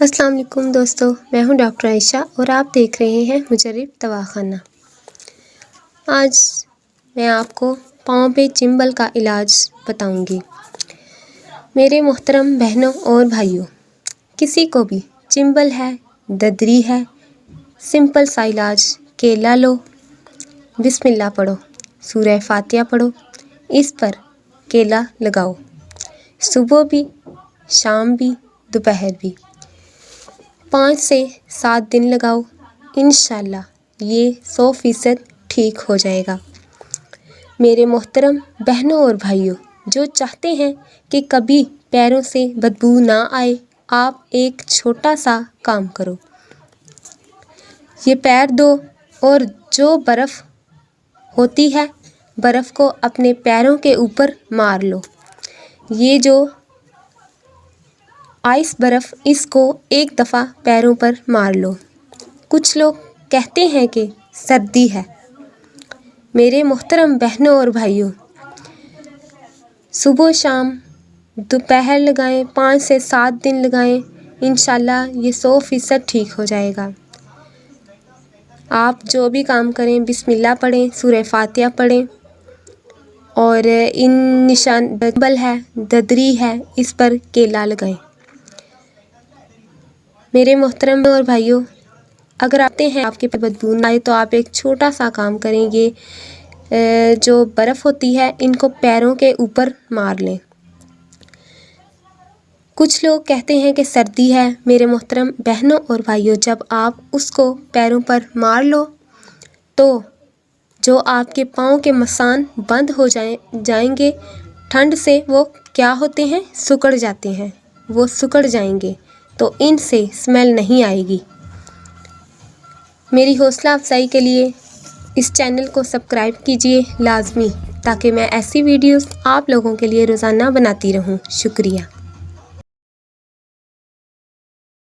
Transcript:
السلام علیکم دوستو، میں ہوں ڈاکٹر عائشہ اور آپ دیکھ رہے ہیں مجرب دواخانہ۔ آج میں آپ کو پاؤں پہ چنبل کا علاج بتاؤں گی۔ میرے محترم بہنوں اور بھائیوں، کسی کو بھی چنبل ہے، ددری ہے، سمپل سا علاج، کیلا لو، بسم اللہ پڑھو، سورہ فاتحہ پڑھو، اس پر کیلا لگاؤ، صبح بھی، شام بھی، دوپہر بھی، 5 سے 7 دن لگاؤ، انشاءاللہ یہ 100% ٹھیک ہو جائے گا۔ میرے محترم بہنوں اور بھائیوں، جو چاہتے ہیں کہ کبھی پیروں سے بدبو نہ آئے، آپ ایک چھوٹا سا کام کرو، یہ پیر دو اور جو برف ہوتی ہے، برف کو اپنے پیروں کے اوپر مار لو۔ یہ جو آئس برف، اس کو ایک دفعہ پیروں پر مار لو۔ کچھ لوگ کہتے ہیں کہ سردی ہے۔ میرے محترم بہنوں اور بھائیوں، صبح شام دوپہر لگائیں، 5 سے 7 دن لگائیں، انشاءاللہ یہ 100% ٹھیک ہو جائے گا۔ آپ جو بھی کام کریں، بسم اللہ پڑھیں، سورہ فاتحہ پڑھیں، اور ان نشان چنبل ہے، ددری ہے، اس پر کیلا لگائیں۔ میرے محترم اور بھائیوں، اگر آتے ہیں آپ کے پیر بدبو نہ آئے تو آپ ایک چھوٹا سا کام کریں گے، جو برف ہوتی ہے ان کو پیروں کے اوپر مار لیں۔ کچھ لوگ کہتے ہیں کہ سردی ہے۔ میرے محترم بہنوں اور بھائیوں، جب آپ اس کو پیروں پر مار لو تو جو آپ کے پاؤں کے مسان بند ہو جائیں گے، ٹھنڈ سے وہ کیا ہوتے ہیں، سکڑ جاتے ہیں، وہ سکڑ جائیں گے تو ان سے اسمیل نہیں آئے گی۔ میری حوصلہ افزائی کے لیے اس چینل کو سبسکرائب کیجیے لازمی، تاکہ میں ایسی ویڈیوز آپ لوگوں کے لیے روزانہ بناتی رہوں۔ شکریہ۔